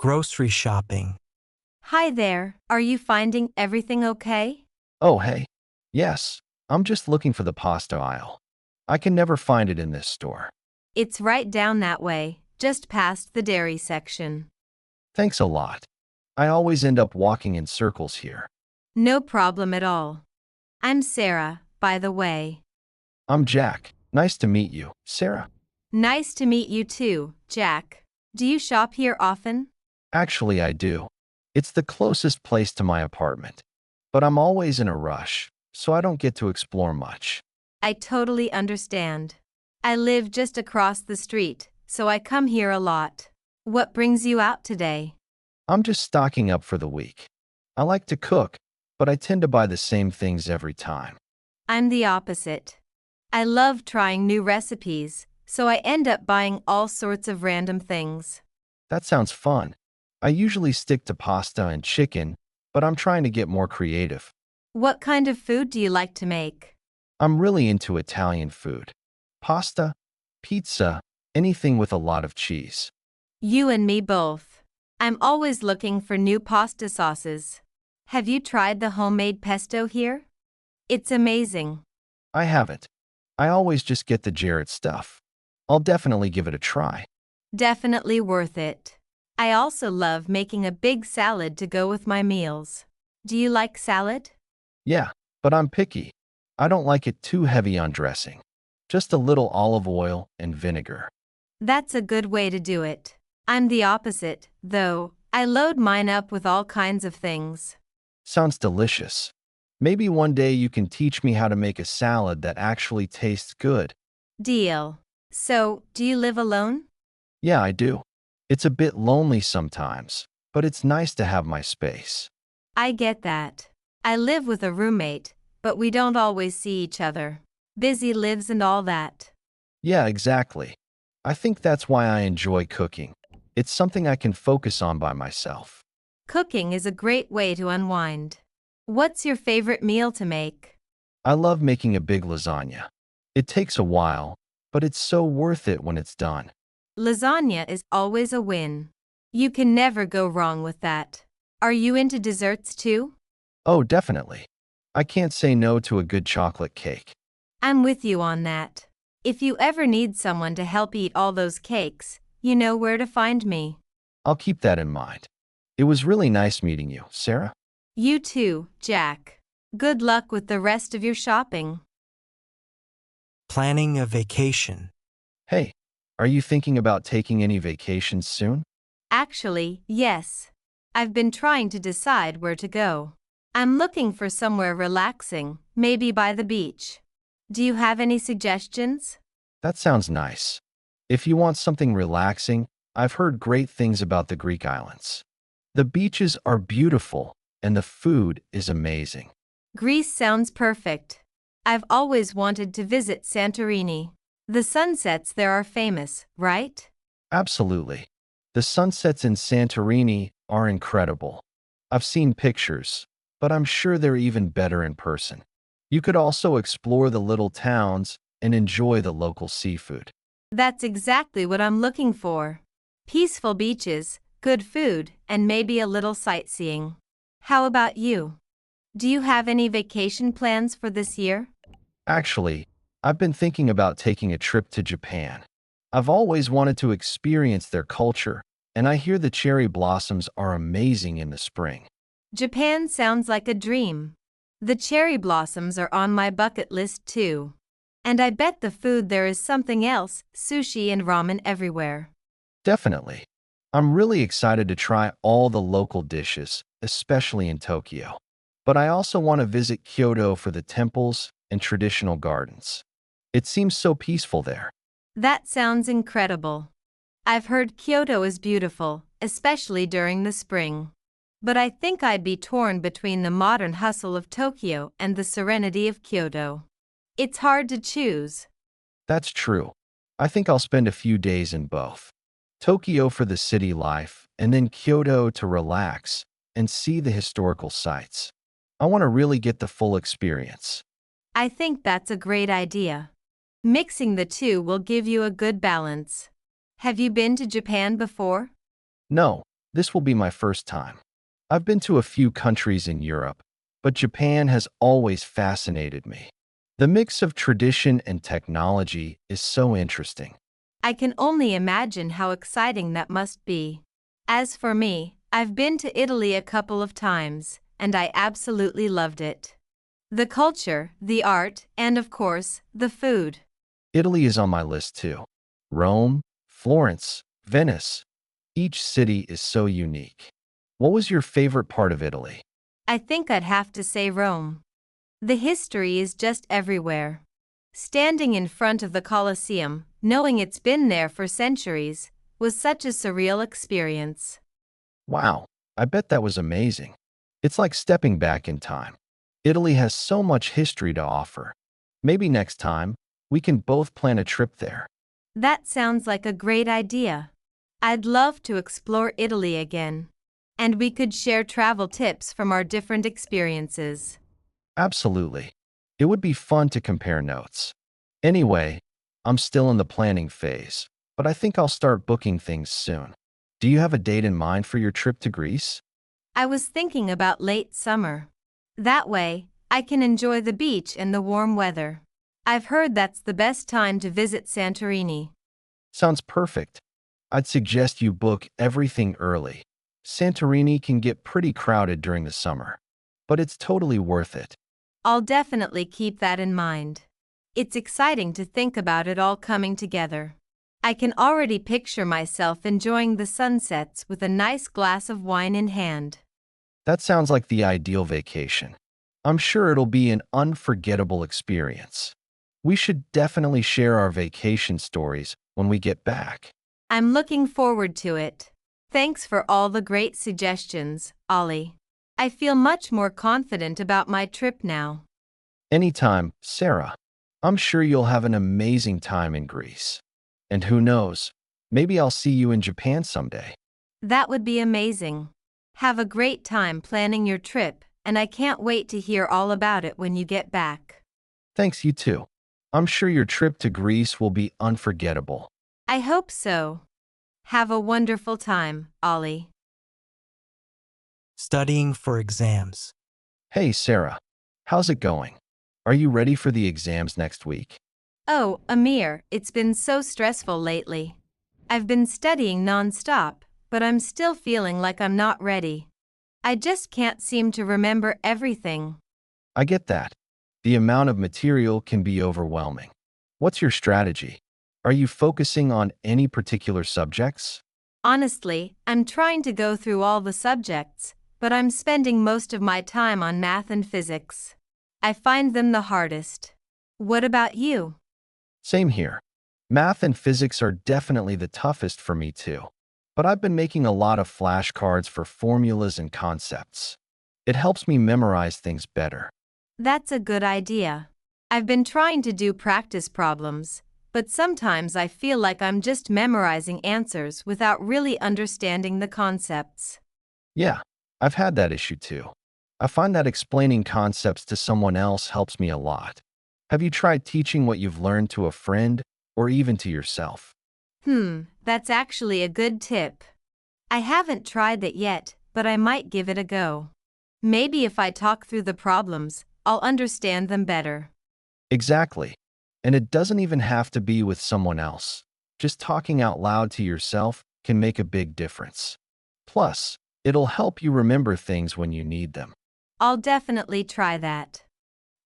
grocery shopping. Hi there, are you finding everything okay? Oh, hey. Yes, I'm just looking for the pasta aisle. I can never find it in this store. It's right down that way, just past the dairy section. Thanks a lot. I always end up walking in circles here. No problem at all. I'm Sarah, by the way. I'm Jack. Nice to meet you, Sarah. Nice to meet you too, Jack. Do you shop here often? Actually, I do. It's the closest place to my apartment. But I'm always in a rush, so I don't get to explore much. I totally understand. I live just across the street, so I come here a lot. What brings you out today? I'm just stocking up for the week. I like to cook, but I tend to buy the same things every time. I'm the opposite. I love trying new recipes, so I end up buying all sorts of random things. That sounds fun. I usually stick to pasta and chicken, but I'm trying to get more creative. What kind of food do you like to make? I'm really into Italian food. Pasta, pizza, anything with a lot of cheese. You and me both. I'm always looking for new pasta sauces. Have you tried the homemade pesto here? It's amazing. I haven't. I always just get the Jarrett stuff. I'll definitely give it a try. Definitely worth it. I also love making a big salad to go with my meals. Do you like salad? Yeah, but I'm picky. I don't like it too heavy on dressing. Just a little olive oil and vinegar. That's a good way to do it. I'm the opposite, though. I load mine up with all kinds of things. Sounds delicious. Maybe one day you can teach me how to make a salad that actually tastes good. Deal. So, do you live alone? Yeah, I do. It's a bit lonely sometimes, but it's nice to have my space. I get that. I live with a roommate, but we don't always see each other. Busy lives and all that. Yeah, exactly. I think that's why I enjoy cooking. It's something I can focus on by myself. Cooking is a great way to unwind. What's your favorite meal to make? I love making a big lasagna. It takes a while, but it's so worth it when it's done. Lasagna is always a win. You can never go wrong with that. Are you into desserts too? Oh, definitely. I can't say no to a good chocolate cake. I'm with you on that. If you ever need someone to help eat all those cakes, you know where to find me. I'll keep that in mind. It was really nice meeting you, Sarah. You too, Jack. Good luck with the rest of your shopping. Planning a vacation. Hey, are you thinking about taking any vacations soon? Actually, yes. I've been trying to decide where to go. I'm looking for somewhere relaxing, maybe by the beach. Do you have any suggestions? That sounds nice. If you want something relaxing, I've heard great things about the Greek islands. The beaches are beautiful, and the food is amazing. Greece sounds perfect. I've always wanted to visit Santorini. The sunsets there are famous, right? Absolutely. The sunsets in Santorini are incredible. I've seen pictures, but I'm sure they're even better in person. You could also explore the little towns and enjoy the local seafood. That's exactly what I'm looking for. Peaceful beaches, good food, and maybe a little sightseeing. How about you? Do you have any vacation plans for this year? Actually, I've been thinking about taking a trip to Japan. I've always wanted to experience their culture, and I hear the cherry blossoms are amazing in the spring. Japan sounds like a dream. The cherry blossoms are on my bucket list too. And I bet the food there is something else, sushi and ramen everywhere. Definitely. I'm really excited to try all the local dishes, especially in Tokyo. But I also want to visit Kyoto for the temples and traditional gardens. It seems so peaceful there. That sounds incredible. I've heard Kyoto is beautiful, especially during the spring. But I think I'd be torn between the modern hustle of Tokyo and the serenity of Kyoto. It's hard to choose. That's true. I think I'll spend a few days in both. Tokyo for the city life, and then Kyoto to relax and see the historical sites. I want to really get the full experience. I think that's a great idea. Mixing the two will give you a good balance. Have you been to Japan before? No, This will be my first time. I've been to a few countries in Europe, but Japan has always fascinated me. The mix of tradition and technology is so interesting. I can only imagine how exciting that must be. As for me, I've been to Italy a couple of times, and I absolutely loved it. The culture, the art, and of course, the food. Italy is on my list too. Rome, Florence, Venice. Each city is so unique. What was your favorite part of Italy? I think I'd have to say Rome. The history is just everywhere. Standing in front of the Colosseum, knowing it's been there for centuries, was such a surreal experience. Wow, I bet that was amazing. It's like stepping back in time. Italy has so much history to offer. Maybe next time, we can both plan a trip there. That sounds like a great idea. I'd love to explore Italy again. And we could share travel tips from our different experiences. Absolutely. It would be fun to compare notes. Anyway, I'm still in the planning phase, but I think I'll start booking things soon. Do you have a date in mind for your trip to Greece? I was thinking about late summer. That way, I can enjoy the beach and the warm weather. I've heard that's the best time to visit Santorini. Sounds perfect. I'd suggest you book everything early. Santorini can get pretty crowded during the summer, but it's totally worth it. I'll definitely keep that in mind. It's exciting to think about it all coming together. I can already picture myself enjoying the sunsets with a nice glass of wine in hand. That sounds like the ideal vacation. I'm sure it'll be an unforgettable experience. We should definitely share our vacation stories when we get back. I'm looking forward to it. Thanks for all the great suggestions, Ollie. I feel much more confident about my trip now. Anytime, Sarah. I'm sure you'll have an amazing time in Greece. And who knows, maybe I'll see you in Japan someday. That would be amazing. Have a great time planning your trip, and I can't wait to hear all about it when you get back. Thanks, you too. I'm sure your trip to Greece will be unforgettable. I hope so. Have a wonderful time, Ollie. Studying for exams. Hey, Sarah. How's it going? Are you ready for the exams next week? Oh, Amir, it's been so stressful lately. I've been studying nonstop, but I'm still feeling like I'm not ready. I just can't seem to remember everything. I get that. The amount of material can be overwhelming. What's your strategy? Are you focusing on any particular subjects? Honestly, I'm trying to go through all the subjects, but I'm spending most of my time on math and physics. I find them the hardest. What about you? Same here. Math and physics are definitely the toughest for me too. But I've been making a lot of flashcards for formulas and concepts. It helps me memorize things better. That's a good idea. I've been trying to do practice problems, but sometimes I feel like I'm just memorizing answers without really understanding the concepts. Yeah, I've had that issue too. I find that explaining concepts to someone else helps me a lot. Have you tried teaching what you've learned to a friend or even to yourself? That's actually a good tip. I haven't tried that yet, but I might give it a go. Maybe if I talk through the problems, I'll understand them better. Exactly. And it doesn't even have to be with someone else. Just talking out loud to yourself can make a big difference. Plus, it'll help you remember things when you need them. I'll definitely try that.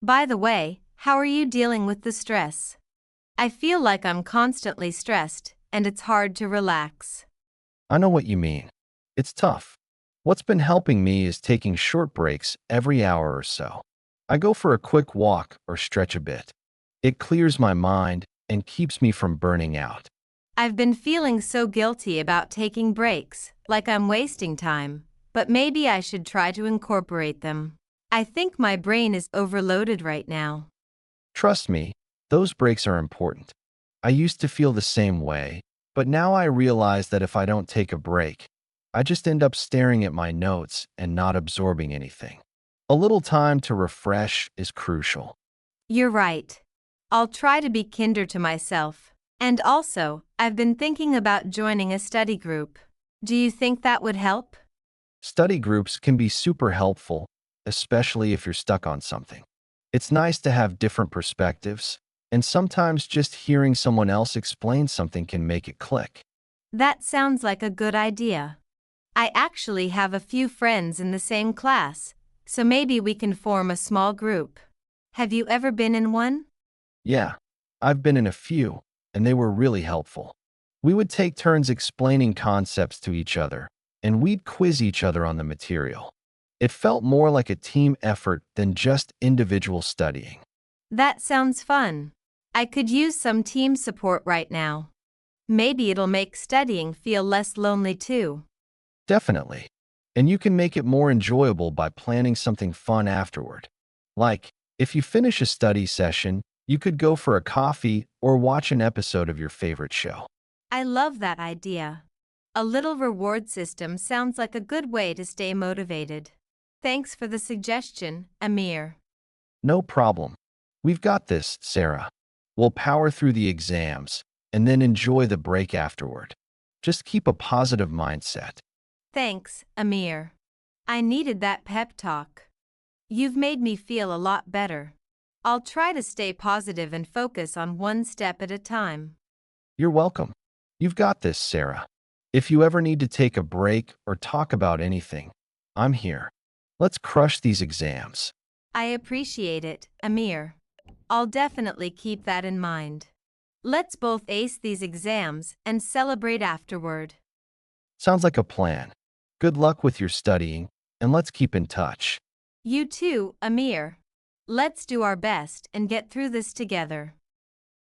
By the way, how are you dealing with the stress? I feel like I'm constantly stressed, and it's hard to relax. I know what you mean. It's tough. What's been helping me is taking short breaks every hour or so. I go for a quick walk or stretch a bit. It clears my mind and keeps me from burning out. I've been feeling so guilty about taking breaks, like I'm wasting time, but maybe I should try to incorporate them. I think my brain is overloaded right now. Trust me, those breaks are important. I used to feel the same way, but now I realize that if I don't take a break, I just end up staring at my notes and not absorbing anything. A little time to refresh is crucial. You're right. I'll try to be kinder to myself. And also, I've been thinking about joining a study group. Do you think that would help? Study groups can be super helpful, especially if you're stuck on something. It's nice to have different perspectives, and sometimes just hearing someone else explain something can make it click. That sounds like a good idea. I actually have a few friends in the same class, so maybe we can form a small group. Have you ever been in one? Yeah, I've been in a few, and they were really helpful. We would take turns explaining concepts to each other, and we'd quiz each other on the material. It felt more like a team effort than just individual studying. That sounds fun. I could use some team support right now. Maybe it'll make studying feel less lonely too. Definitely. And you can make it more enjoyable by planning something fun afterward. Like, if you finish a study session, you could go for a coffee or watch an episode of your favorite show. I love that idea. A little reward system sounds like a good way to stay motivated. Thanks for the suggestion, Amir. No problem. We've got this, Sarah. We'll power through the exams and then enjoy the break afterward. Just keep a positive mindset. Thanks, Amir. I needed that pep talk. You've made me feel a lot better. I'll try to stay positive and focus on one step at a time. You're welcome. You've got this, Sarah. If you ever need to take a break or talk about anything, I'm here. Let's crush these exams. I appreciate it, Amir. I'll definitely keep that in mind. Let's both ace these exams and celebrate afterward. Sounds like a plan. Good luck with your studying, and let's keep in touch. You too, Amir. Let's do our best and get through this together.